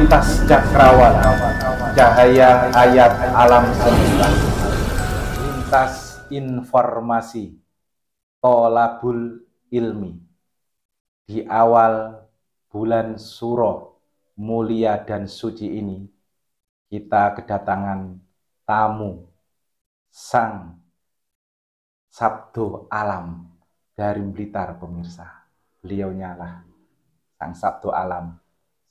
Lintas cakrawala, cahaya ayat alam semesta. Lintas informasi, tolabul ilmi. Di awal bulan Suro mulia dan suci ini, kita kedatangan tamu sang Sabdo Alam dari Blitar, pemirsa. Beliau lah sang Sabdo Alam,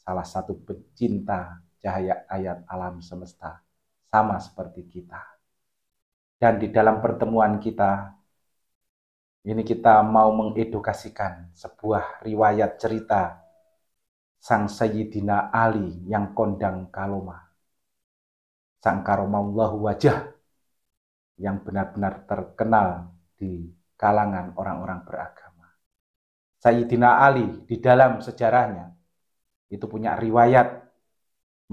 salah satu pecinta cahaya ayat alam semesta, sama seperti kita. Dan di dalam pertemuan kita ini, kita mau mengedukasikan sebuah riwayat cerita sang Sayyidina Ali yang kondang kaloma, sang karomallahu wajah, yang benar-benar terkenal di kalangan orang-orang beragama. Sayyidina Ali di dalam sejarahnya itu punya riwayat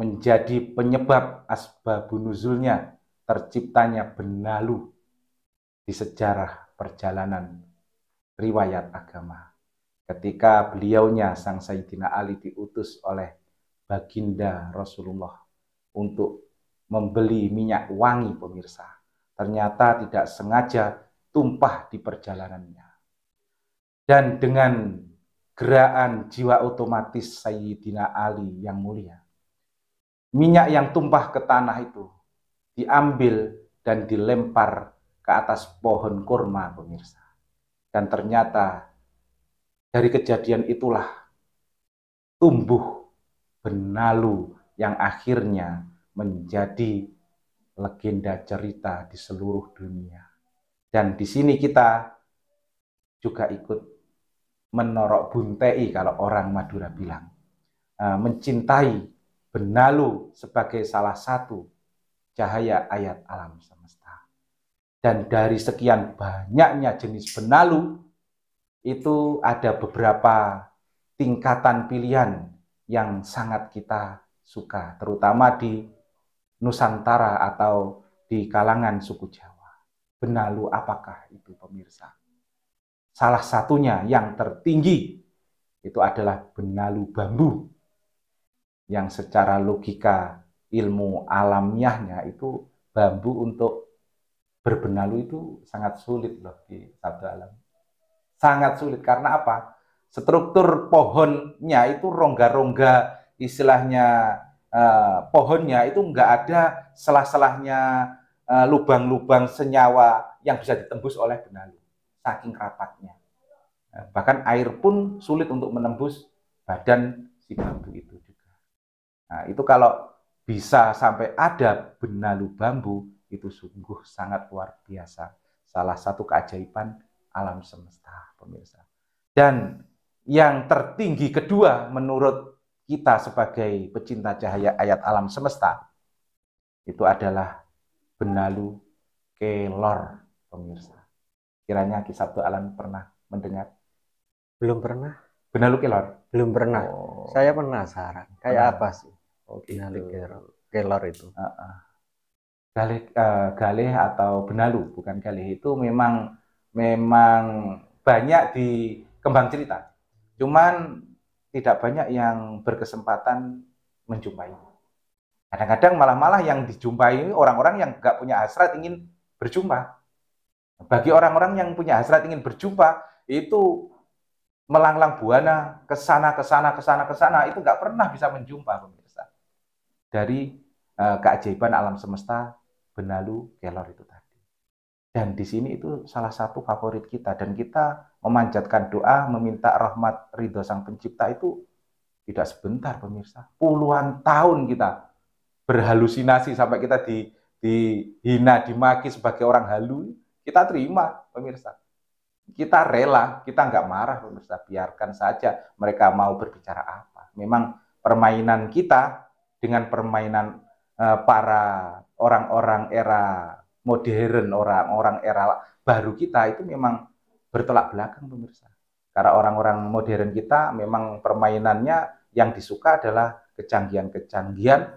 menjadi penyebab asbabun nuzulnya terciptanya benalu di sejarah perjalanan riwayat agama. Ketika beliaunya sang Sayyidina Ali diutus oleh baginda Rasulullah untuk membeli minyak wangi, pemirsa, ternyata tidak sengaja tumpah di perjalanannya. Dan dengan gerakan jiwa otomatis Sayyidina Ali yang mulia, minyak yang tumpah ke tanah itu diambil dan dilempar ke atas pohon kurma, pemirsa. Dan ternyata dari kejadian itulah tumbuh benalu yang akhirnya menjadi legenda cerita di seluruh dunia. Dan di sini kita juga ikut menorok buntei, kalau orang Madura bilang, mencintai benalu sebagai salah satu cahaya ayat alam semesta. Dan dari sekian banyaknya jenis benalu, itu ada beberapa tingkatan pilihan yang sangat kita suka, terutama di Nusantara atau di kalangan suku Jawa. Benalu apakah itu, pemirsa? Salah satunya yang tertinggi itu adalah benalu bambu, yang secara logika ilmu alamiahnya itu bambu untuk berbenalu itu sangat sulit loh di Sabdo Alam. Sangat sulit, karena apa? Struktur pohonnya itu rongga-rongga, istilahnya pohonnya itu nggak ada selah-selahnya, lubang-lubang senyawa yang bisa ditembus oleh benalu, saking rapatnya. Bahkan air pun sulit untuk menembus badan si bambu itu juga. Nah, itu kalau bisa sampai ada benalu bambu, itu sungguh sangat luar biasa. Salah satu keajaiban alam semesta, pemirsa. Dan yang tertinggi kedua menurut kita sebagai pecinta cahaya ayat alam semesta, itu adalah benalu kelor, pemirsa. Kiranya Ki Sabdo Alam pernah mendengar? Belum pernah. Benalu kelor? Belum pernah. Oh. Saya penasaran, kayak apa sih benalu kelor itu? Galih atau benalu, bukan galih, itu memang banyak di kembang cerita. Cuman tidak banyak yang berkesempatan menjumpai. Kadang-kadang malah yang dijumpai orang-orang yang nggak punya hasrat ingin berjumpa. Bagi orang-orang yang punya hasrat ingin berjumpa, itu melanglang buana ke sana, itu nggak pernah bisa menjumpa, pemirsa, dari keajaiban alam semesta benalu kelor itu tadi. Dan di sini itu salah satu favorit kita, dan kita memanjatkan doa, meminta rahmat ridho sang pencipta itu tidak sebentar, pemirsa. Puluhan tahun kita berhalusinasi sampai kita dihina, dimaki sebagai orang halu, kita terima, pemirsa. Kita rela, kita nggak marah, pemirsa. Biarkan saja mereka mau berbicara apa. Memang permainan kita dengan permainan para orang-orang era modern, orang-orang era baru kita itu memang bertolak belakang, pemirsa. Karena orang-orang modern kita memang permainannya yang disuka adalah kecanggihan-kecanggihan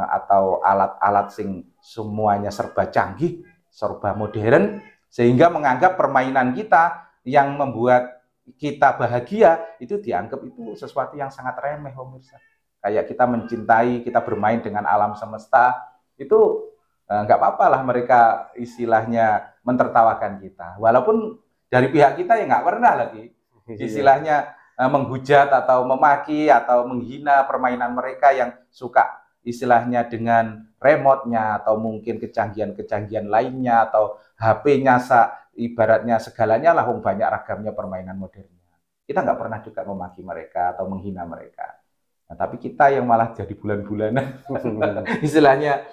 atau alat-alat sing semuanya serba canggih, serba modern, sehingga menganggap permainan kita yang membuat kita bahagia itu dianggap itu sesuatu yang sangat remeh, pemirsa. kayak kita mencintai, kita bermain dengan alam semesta, itu nggak apa-apa lah mereka istilahnya mentertawakan kita. Walaupun dari pihak kita ya nggak pernah lagi istilahnya menghujat atau memaki atau menghina permainan mereka yang suka istilahnya dengan remote-nya atau mungkin kecanggihan-kecanggihan lainnya atau HP-nya ibaratnya segalanya lah, banyak ragamnya permainan modernnya. Kita nggak pernah juga memaki mereka atau menghina mereka. Nah, tapi kita yang malah jadi bulan-bulanan istilahnya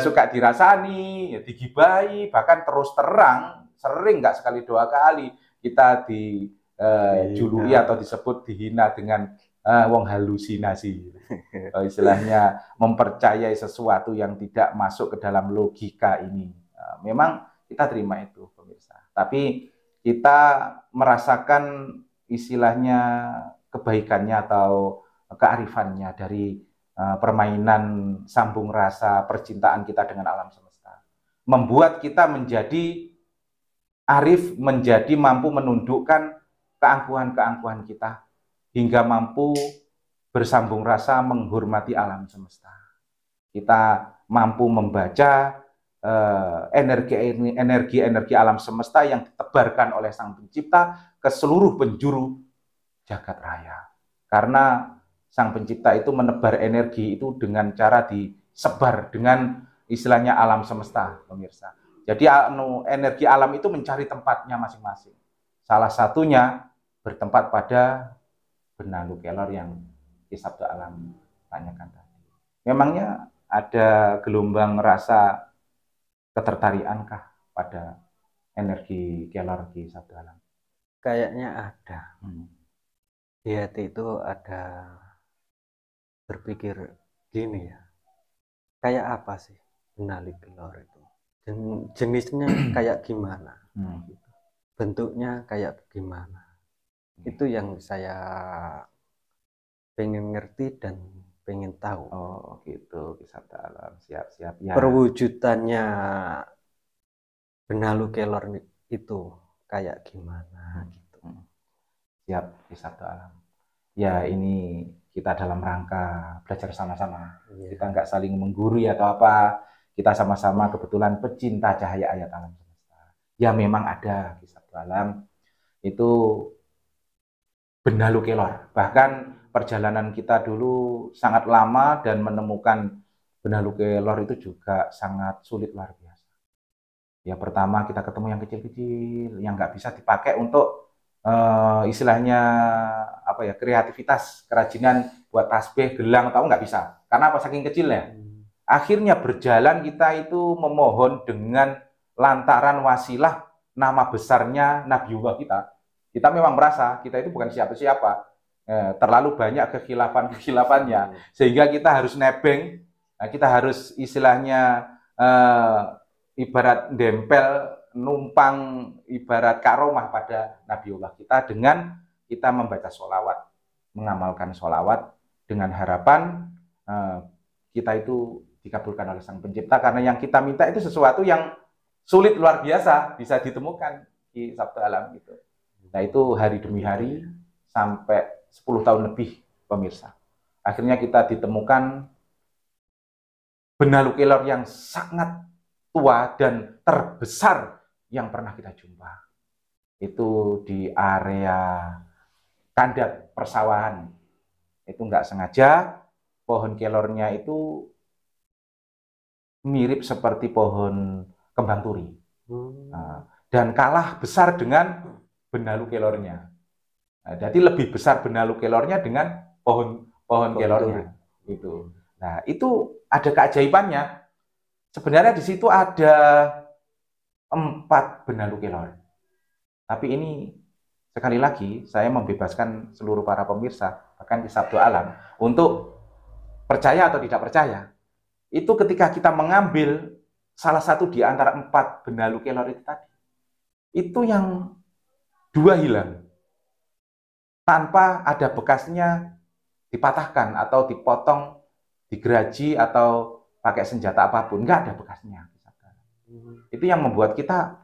suka dirasani, ya, digibahi, bahkan terus terang sering nggak sekali dua kali kita dijuluki atau disebut dihina dengan wong halusinasi. Istilahnya mempercayai sesuatu yang tidak masuk ke dalam logika ini. Memang kita terima itu, pemirsa. Tapi kita merasakan istilahnya kebaikannya atau kearifannya dari permainan sambung rasa percintaan kita dengan alam semesta. Membuat kita menjadi arif, menjadi mampu menundukkan keangkuhan-keangkuhan kita hingga mampu bersambung rasa menghormati alam semesta. Kita mampu membaca energi-energi alam semesta yang ditebarkan oleh Sang Pencipta ke seluruh penjuru jagat raya. Karena Sang Pencipta itu menebar energi itu dengan cara disebar dengan istilahnya alam semesta, pemirsa. Jadi energi alam itu mencari tempatnya masing-masing. Salah satunya bertempat pada benalu kelor yang Ki Sabda Alam tanyakan tadi. Memangnya ada gelombang rasa ketertariankah pada energi kelor Ki Sabda Alam? Kayaknya ada. Di hati itu ada berpikir gini ya, kayak apa sih benalu kelor itu? Jenisnya kayak gimana? Bentuknya kayak gimana? Itu yang saya pengen ngerti dan pengen tahu. Oh gitu, Ki Sabda Alam. Siap-siap ya. Perwujudannya benalu kelor itu kayak gimana gitu. Siap, Ki Sabda Alam. Ya ini kita dalam rangka belajar sama-sama. Kita nggak saling menggurui atau apa. Kita sama-sama kebetulan pecinta cahaya ayat alam semesta. Ya memang ada Ki Sabda Alam itu benalu kelor. Bahkan perjalanan kita dulu sangat lama dan menemukan benalu kelor itu juga sangat sulit, luar biasa. Ya pertama kita ketemu yang kecil-kecil, yang nggak bisa dipakai untuk istilahnya apa ya, kreativitas, kerajinan buat tasbih, gelang, tahu nggak bisa. Karena apa, saking kecilnya. Akhirnya berjalan kita itu memohon dengan lantaran wasilah nama besarnya Nabiullah kita. Kita memang merasa kita itu bukan siapa-siapa. Terlalu banyak kekhilafan-kekhilafan sehingga kita harus nebeng, kita harus istilahnya ibarat dempel, numpang ibarat karomah pada Nabiullah kita dengan kita membaca sholawat, mengamalkan sholawat dengan harapan kita itu dikabulkan oleh Sang Pencipta, karena yang kita minta itu sesuatu yang sulit luar biasa bisa ditemukan di Sabda Alam gitu. Nah itu hari demi hari sampai 10 tahun lebih, pemirsa. Akhirnya kita ditemukan benalu kelor yang sangat tua dan terbesar yang pernah kita jumpa. Itu di area kandat persawahan. Itu nggak sengaja, pohon kelornya itu mirip seperti pohon kembang turi. Dan kalah besar dengan benalu kelornya. Nah, jadi lebih besar benalu kelornya dengan pohon kelornya. Gitu. Nah, itu ada keajaibannya. Sebenarnya di situ ada 4 benalu kelor. Tapi ini sekali lagi saya membebaskan seluruh para pemirsa, bahkan di Sabda Alam, untuk percaya atau tidak percaya. Itu ketika kita mengambil salah satu di antara 4 benalu kelor itu tadi, itu yang 2 hilang. Tanpa ada bekasnya dipatahkan atau dipotong, digeraji atau pakai senjata apapun, nggak ada bekasnya. Itu yang membuat kita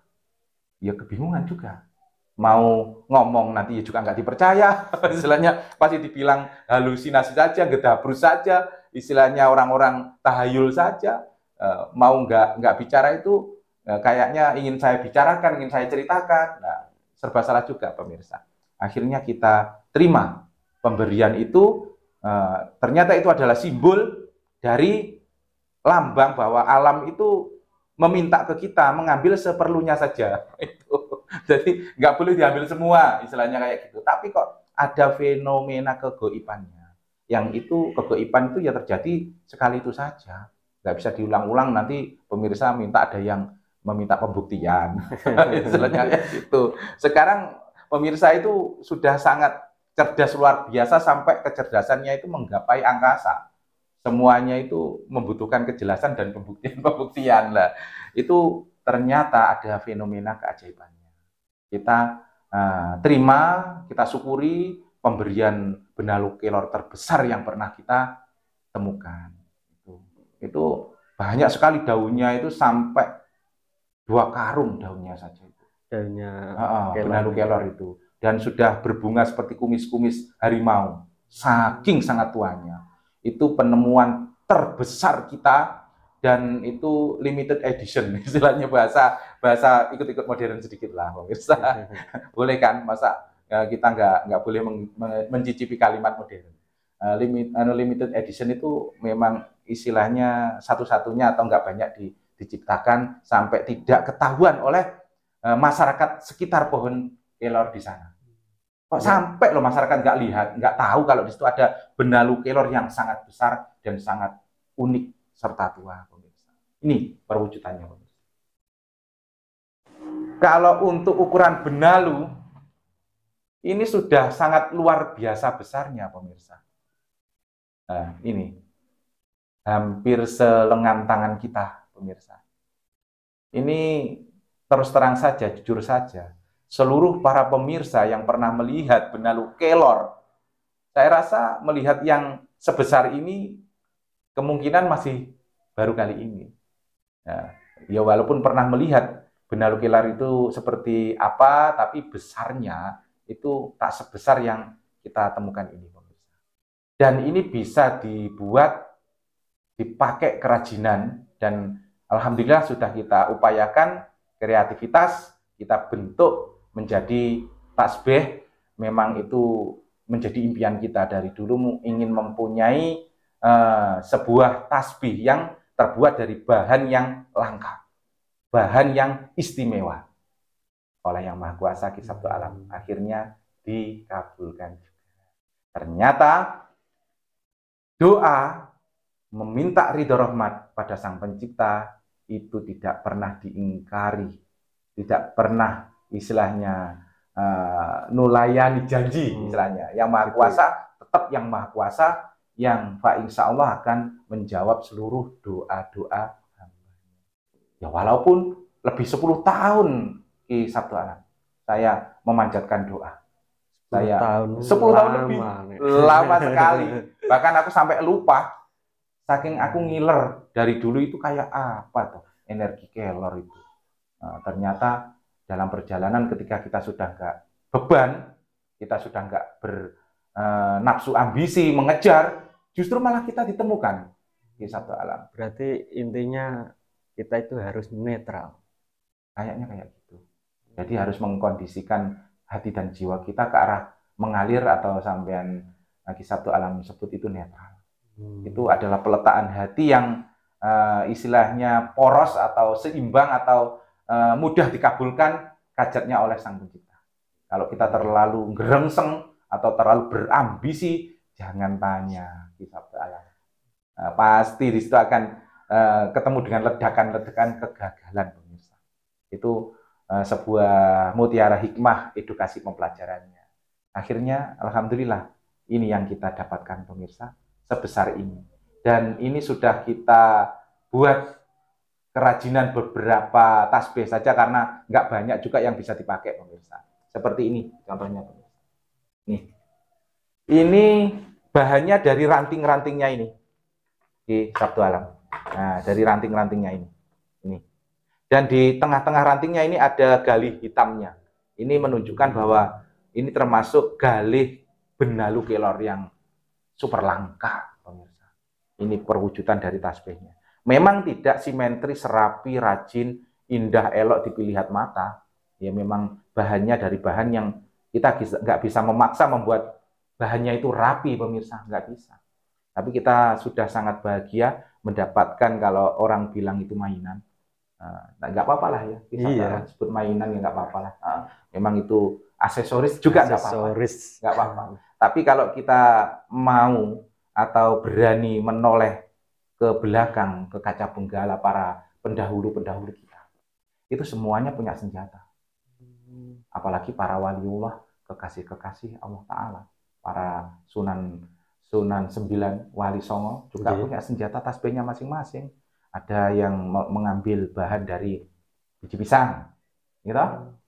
ya kebingungan juga. mau ngomong nanti juga nggak dipercaya, istilahnya pasti dibilang halusinasi saja, gedabrus saja, istilahnya orang-orang tahayul saja. Mau nggak bicara itu kayaknya ingin saya bicarakan, ingin saya ceritakan. Nah, serba salah juga pemirsa. Akhirnya kita terima pemberian itu, ternyata itu adalah simbol dari lambang bahwa alam itu meminta ke kita mengambil seperlunya saja. Itu. Jadi nggak boleh diambil semua, istilahnya kayak gitu. Tapi kok ada fenomena kegoibannya. Yang itu kegoiban itu ya terjadi sekali itu saja. Nggak bisa diulang-ulang, nanti pemirsa minta ada yang meminta pembuktian. Istilahnya kayak gitu. Sekarang pemirsa itu sudah sangat cerdas luar biasa sampai kecerdasannya itu menggapai angkasa. Semuanya itu membutuhkan kejelasan dan pembuktian-pembuktian lah. Itu ternyata ada fenomena keajaibannya. Kita terima, kita syukuri pemberian benalu kelor terbesar yang pernah kita temukan. Itu banyak sekali daunnya, itu sampai 2 karung daunnya saja itu. Daunnya benalu kelor itu. Dan sudah berbunga seperti kumis-kumis harimau. Saking sangat tuanya. Itu penemuan terbesar kita, dan itu limited edition, istilahnya bahasa ikut-ikut modern sedikit lah pemirsa. Boleh kan, masa kita nggak boleh mencicipi kalimat modern. Limited edition itu memang istilahnya satu-satunya atau nggak banyak diciptakan sampai tidak ketahuan oleh masyarakat sekitar pohon kelor di sana. Kok sampai loh masyarakat nggak lihat, nggak tahu kalau di situ ada benalu kelor yang sangat besar dan sangat unik serta tua, pemirsa. Ini perwujudannya, pemirsa. Kalau untuk ukuran benalu, ini sudah sangat luar biasa besarnya, pemirsa. Nah, ini hampir selengan tangan kita, pemirsa. Ini terus terang saja, jujur saja. Seluruh para pemirsa yang pernah melihat benalu kelor, saya rasa melihat yang sebesar ini kemungkinan masih baru kali ini. Nah, ya walaupun pernah melihat benalu kelor itu seperti apa, tapi besarnya itu tak sebesar yang kita temukan ini, pemirsa. Dan ini bisa dipakai kerajinan, dan alhamdulillah sudah kita upayakan kreativitas, kita bentuk menjadi tasbih. Memang itu menjadi impian kita dari dulu, ingin mempunyai sebuah tasbih yang terbuat dari bahan yang langka, bahan yang istimewa. Oleh Yang Maha Kuasa Ki Sabtu Alam, akhirnya dikabulkan juga. Ternyata doa meminta ridho rahmat pada Sang Pencipta itu tidak pernah diingkari, tidak pernah istilahnya nulayani janji, istilahnya. Yang Maha Kuasa tetap Yang Maha Kuasa, yang insya Allah akan menjawab seluruh doa-doa hamba. Ya walaupun lebih 10 tahun Ki Sabtu Alam saya memanjatkan doa. Saya 10 tahun lebih lama sekali. Bahkan aku sampai lupa, saking aku ngiler dari dulu itu kayak apa tuh energi kelor itu. Nah, ternyata dalam perjalanan ketika kita sudah nggak beban, kita sudah nggak bernafsu ambisi mengejar, justru malah kita ditemukan di Sabtu Alam. Berarti intinya kita itu harus netral. Kayaknya kayak gitu. Jadi harus mengkondisikan hati dan jiwa kita ke arah mengalir, atau sampean Ki Sabtu Alam sebut itu netral. Itu adalah peletaan hati yang istilahnya poros atau seimbang atau mudah dikabulkan hajatnya oleh Sang Pencipta. Kalau kita terlalu gerengseng atau terlalu berambisi, jangan tanya Ki Sabtu Alam. Pasti di situ akan ketemu dengan ledakan-ledakan kegagalan, pemirsa. Itu sebuah mutiara hikmah edukasi pembelajarannya. Akhirnya, alhamdulillah, ini yang kita dapatkan, pemirsa, sebesar ini. Dan ini sudah kita buat kerajinan beberapa tasbih saja, karena nggak banyak juga yang bisa dipakai, pemirsa. Seperti ini contohnya, pemirsa. Nih, ini bahannya dari ranting-rantingnya ini di Sabtu Alam. Nah, dari ranting-rantingnya ini. Dan di tengah-tengah rantingnya ini ada galih hitamnya. Ini menunjukkan bahwa ini termasuk galih benalu kelor yang super langka, pemirsa. Ini perwujudan dari tasbihnya. Memang tidak simetris, rapi, rajin, indah, elok dilihat mata. Ya memang bahannya dari bahan yang kita nggak bisa memaksa membuat bahannya itu rapi, pemirsa. Nggak bisa. Tapi kita sudah sangat bahagia mendapatkan kalau orang bilang itu mainan. Nah, nggak apa-apa lah ya. Kita sebut mainan ya nggak apa-apa lah. Memang itu aksesoris juga nggak apa-apa. Nggak apa-apa. Tapi kalau kita mau atau berani menoleh ke belakang, ke kaca benggala para pendahulu-pendahulu kita, itu semuanya punya senjata. Apalagi para waliullah, kekasih-kekasih Allah Ta'ala, para Sunan 9 Wali Songo juga punya senjata tasbihnya masing-masing. Ada yang mengambil bahan dari biji pisang, gitu.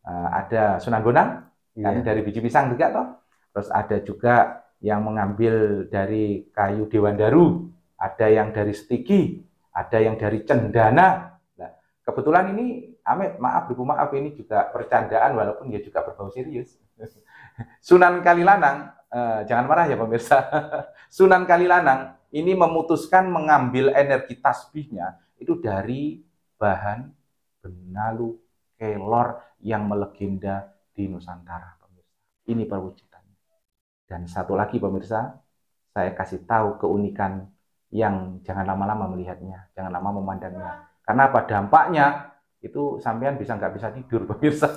Ada Sunan Bonang kan dari biji pisang juga toh. Terus ada juga yang mengambil dari kayu dewandaru, ada yang dari setigi, ada yang dari cendana. Nah, kebetulan ini Amit, maaf, ini juga percandaan walaupun dia juga berbau serius. Sunan Kalilanang, jangan marah ya pemirsa. Sunan Kalilanang ini memutuskan mengambil energi tasbihnya itu dari bahan benalu kelor yang melegenda di Nusantara, pemirsa. Ini perwujudannya. Dan satu lagi pemirsa, saya kasih tahu keunikan yang jangan lama-lama melihatnya, jangan lama memandangnya. Karena apa dampaknya? Itu sampean nggak bisa tidur, pemirsa.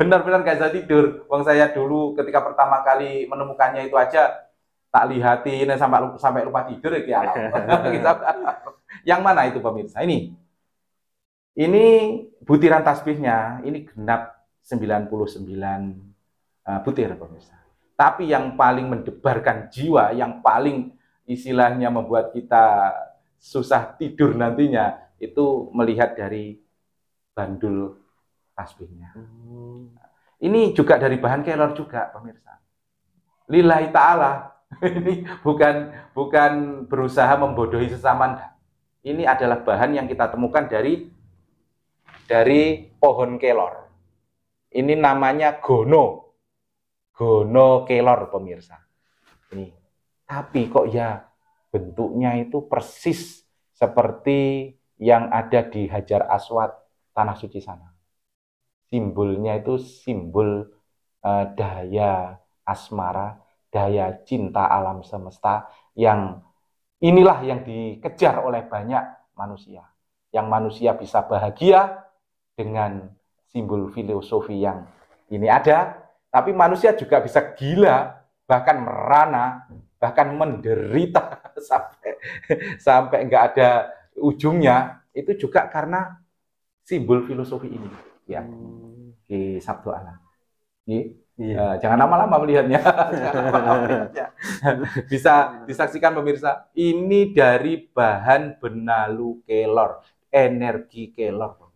Benar-benar nggak bisa tidur. Wong saya dulu ketika pertama kali menemukannya itu aja tak lihatin sampai lupa tidur ya alam. Yang mana itu pemirsa? Ini butiran tasbihnya, ini genap 99 butir pemirsa. Tapi yang paling mendebarkan jiwa, yang paling istilahnya membuat kita susah tidur nantinya, itu melihat dari bandul tasbihnya. Ini juga dari bahan kelor juga, pemirsa. Lillahi ta'ala. Ini bukan berusaha membodohi sesama. Ini adalah bahan yang kita temukan dari pohon kelor. Ini namanya gono. Gono kelor, pemirsa. Ini. Tapi kok ya bentuknya itu persis seperti yang ada di Hajar Aswad Tanah Suci sana. Simbolnya itu simbol daya asmara, daya cinta alam semesta yang inilah yang dikejar oleh banyak manusia. Yang manusia bisa bahagia dengan simbol filosofi yang ini ada, tapi manusia juga bisa gila, bahkan merana, bahkan menderita sampai nggak ada ujungnya. Itu juga karena simbol filosofi ini ya di Sabtu Alam. Jangan lama-lama melihatnya. Bisa disaksikan pemirsa. Ini dari bahan benalu kelor, energi kelor.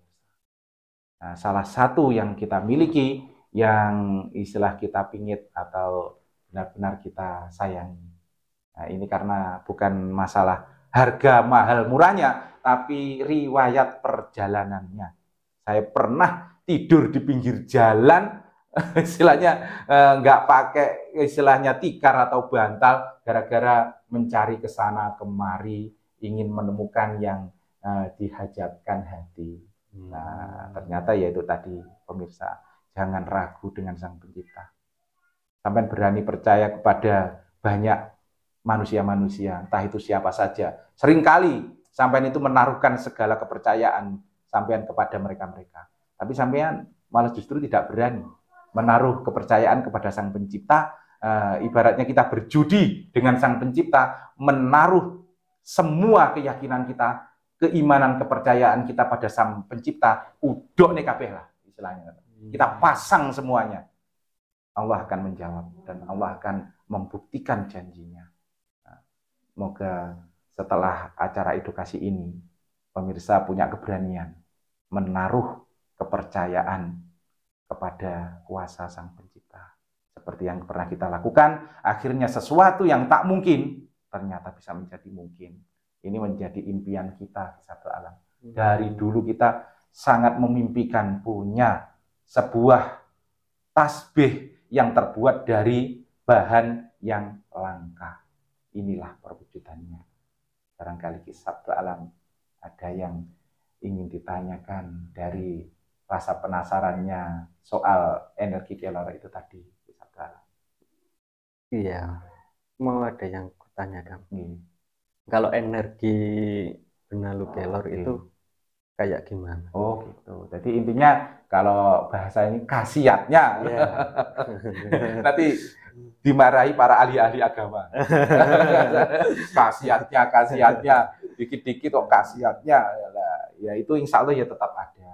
Nah, salah satu yang kita miliki yang istilah kita pingit atau benar-benar kita sayangi. Nah, ini karena bukan masalah harga mahal murahnya, tapi riwayat perjalanannya. Saya pernah tidur di pinggir jalan, istilahnya nggak pakai istilahnya tikar atau bantal, gara-gara mencari ke sana kemari, ingin menemukan yang dihajatkan hati. Nah, ternyata ya itu tadi pemirsa, jangan ragu dengan Sang Pencipta. Sampai berani percaya kepada banyak manusia-manusia, entah itu siapa saja. Seringkali sampean itu menaruhkan segala kepercayaan sampean kepada mereka-mereka. Tapi sampean malah justru tidak berani menaruh kepercayaan kepada Sang Pencipta. Ibaratnya kita berjudi dengan Sang Pencipta, menaruh semua keyakinan kita, keimanan, kepercayaan kita pada Sang Pencipta, udok nih kabeh lah istilahnya. Kita pasang semuanya. Allah akan menjawab dan Allah akan membuktikan janjinya. Semoga setelah acara edukasi ini, pemirsa punya keberanian menaruh kepercayaan kepada kuasa Sang Pencipta. Seperti yang pernah kita lakukan, akhirnya sesuatu yang tak mungkin ternyata bisa menjadi mungkin. Ini menjadi impian kita di Sabtu Alam. Dari dulu kita sangat memimpikan punya sebuah tasbih yang terbuat dari bahan yang langka. Inilah perwujudannya. Barangkali kisah alam ada yang ingin ditanyakan dari rasa penasarannya soal energi kelor itu tadi. Iya, mau ada yang kutanyakan. Kalau energi benalu kelor itu kayak gimana? Oh gitu. Jadi intinya kalau bahasa ini khasiatnya, nanti dimarahi para ahli-ahli agama. khasiatnya, dikit-dikit kok khasiatnya. Ya itu insya Allah ya tetap ada.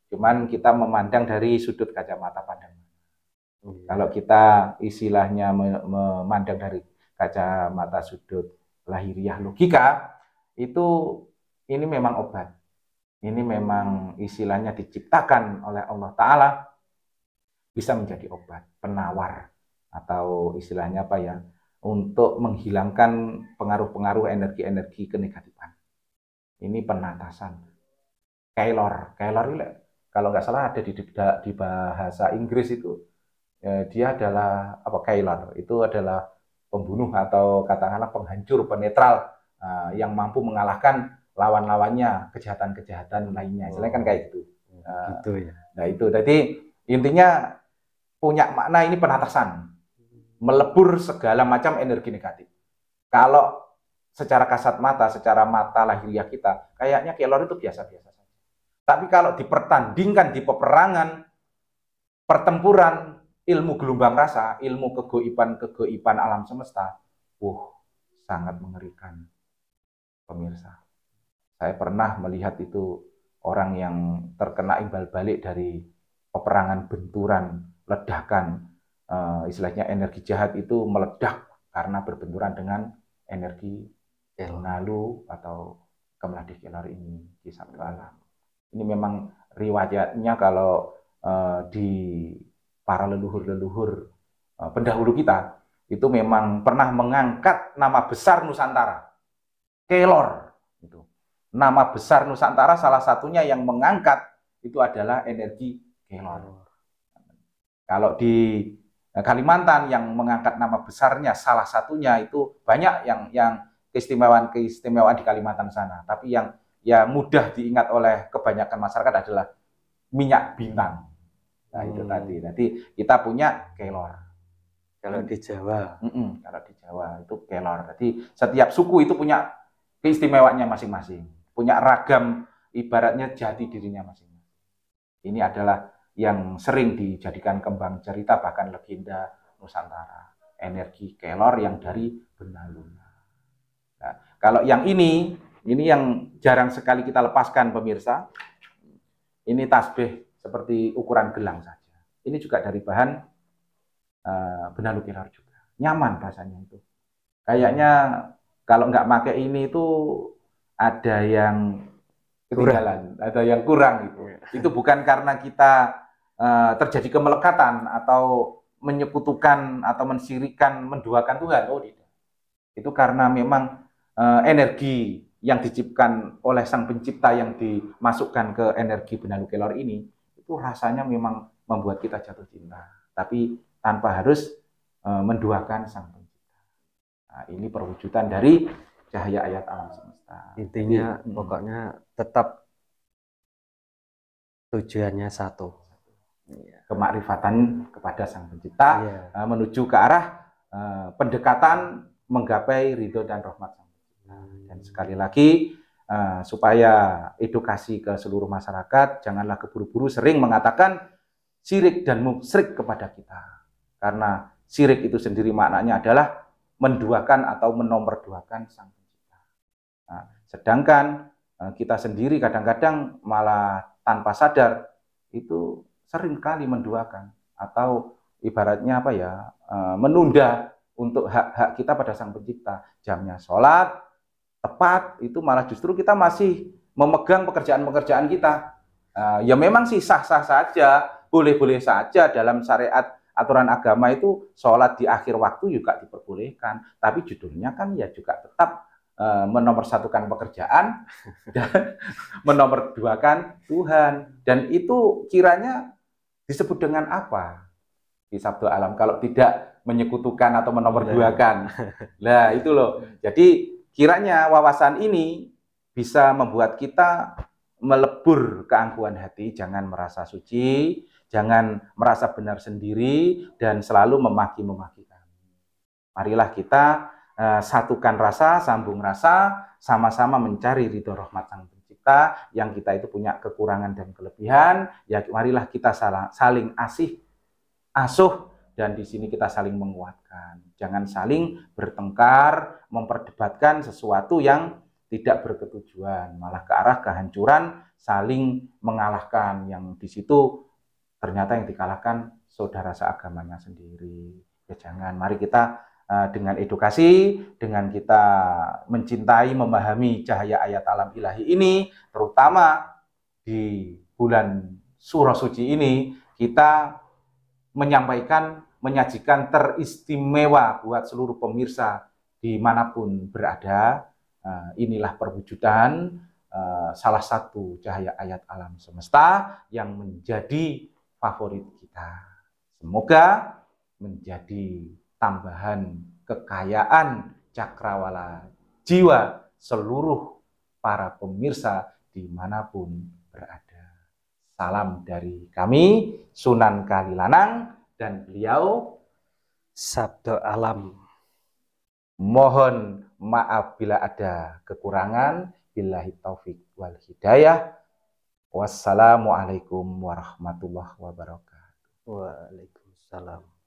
Cuman kita memandang dari sudut kacamata pandang. Kalau kita istilahnya memandang dari kacamata sudut lahiriah logika, itu ini memang obat. Ini memang istilahnya diciptakan oleh Allah Ta'ala, bisa menjadi obat, penawar, atau istilahnya apa ya, untuk menghilangkan pengaruh-pengaruh energi-energi kenegatifan. Ini penatasan. Kelor ini kalau nggak salah ada di bahasa Inggris itu, dia adalah apa, kelor itu adalah pembunuh atau katakanlah penghancur, penetral, yang mampu mengalahkan lawan-lawannya, kejahatan-kejahatan lainnya. Istilahnya kan kayak gitu. Gitu ya. Nah itu, jadi intinya punya makna ini penatasan, melebur segala macam energi negatif. Kalau secara kasat mata, secara mata lahiriah kita, kayaknya kelor itu biasa-biasa saja. Tapi kalau dipertandingkan di peperangan, pertempuran, ilmu gelombang rasa, ilmu kegoiban alam semesta, sangat mengerikan, pemirsa. Saya pernah melihat itu orang yang terkena imbal balik dari peperangan, benturan, ledakan, istilahnya energi jahat itu meledak karena berbenturan dengan energi benalu atau kemeladih kelor ini di sabtu alam. Ini memang riwayatnya kalau di para leluhur-leluhur pendahulu kita itu memang pernah mengangkat nama besar Nusantara, kelor. Itu. Nama besar Nusantara salah satunya yang mengangkat itu adalah energi kelor. Kalau di Kalimantan yang mengangkat nama besarnya salah satunya itu banyak yang keistimewaan di Kalimantan sana. Tapi yang ya mudah diingat oleh kebanyakan masyarakat adalah minyak bintang. Nah itu tadi. Jadi kita punya kelor. Kalau di Jawa, kalau di Jawa itu kelor. Jadi setiap suku itu punya keistimewaannya masing-masing, punya ragam, ibaratnya jati dirinya masing-masing. Ini adalah yang sering dijadikan kembang cerita bahkan legenda Nusantara, energi kelor yang dari benalu. Nah, kalau yang ini yang jarang sekali kita lepaskan, pemirsa. Ini tasbih seperti ukuran gelang saja. Ini juga dari bahan benalu kelor juga. Nyaman rasanya itu. Kayaknya kalau nggak pakai ini itu ada yang ketinggalan, ada yang kurang gitu. Itu bukan karena kita terjadi kemelekatan atau menyekutukan atau mensyirikan, menduakan Tuhan. Oh tidak. Itu karena memang energi yang diciptakan oleh Sang Pencipta yang dimasukkan ke energi benalu kelor ini, itu rasanya memang membuat kita jatuh cinta. Tapi tanpa harus menduakan Sang Pencipta. Nah, ini perwujudan dari cahaya ayat alam semesta. Intinya pokoknya tetap tujuannya satu. Kemakrifatan kepada Sang Pencipta, menuju ke arah pendekatan menggapai ridho dan rahmat Sang Pencipta. Dan sekali lagi supaya edukasi ke seluruh masyarakat, janganlah keburu-buru sering mengatakan syirik dan musyrik kepada kita. Karena syirik itu sendiri maknanya adalah menduakan atau menomorduakan Sang Pencipta. Nah, sedangkan kita sendiri kadang-kadang malah tanpa sadar itu sering kali menduakan atau ibaratnya apa ya, menunda untuk hak-hak kita pada Sang Pencipta. Jamnya sholat tepat, itu malah justru kita masih memegang pekerjaan-pekerjaan kita. Ya memang sih sah-sah saja, boleh-boleh saja dalam syariat aturan agama itu sholat di akhir waktu juga diperbolehkan, tapi judulnya kan ya juga tetap menomorsatukan pekerjaan dan menomorduakan Tuhan. Dan itu kiranya disebut dengan apa? di Sabdo Alam kalau tidak menyekutukan atau menomorduakan. Nah, itu loh. Jadi kiranya wawasan ini bisa membuat kita melebur keangkuhan hati, jangan merasa suci, jangan merasa benar sendiri dan selalu memaki-memaki kami. Marilah kita satukan rasa, sambung rasa, sama-sama mencari ridho rahmat Sang Pencipta, yang kita itu punya kekurangan dan kelebihan. Ya, marilah kita saling asuh, dan di sini kita saling menguatkan. Jangan saling bertengkar, memperdebatkan sesuatu yang tidak berketujuan, malah ke arah kehancuran, saling mengalahkan, yang di situ ternyata yang dikalahkan saudara seagamanya sendiri. Ya jangan, mari kita dengan edukasi, dengan kita mencintai, memahami cahaya ayat alam ilahi ini, terutama di bulan Suro Suci ini, kita menyampaikan, menyajikan teristimewa buat seluruh pemirsa dimanapun berada. Inilah perwujudan salah satu cahaya ayat alam semesta yang menjadi favorit kita. Semoga menjadi tambahan kekayaan cakrawala jiwa seluruh para pemirsa dimanapun berada. Salam dari kami, Sunan Kalilanang, dan beliau Sabdo Alam. Mohon maaf bila ada kekurangan. Billahi taufik wal hidayah. Wassalamualaikum warahmatullahi wabarakatuh. Waalaikumsalam.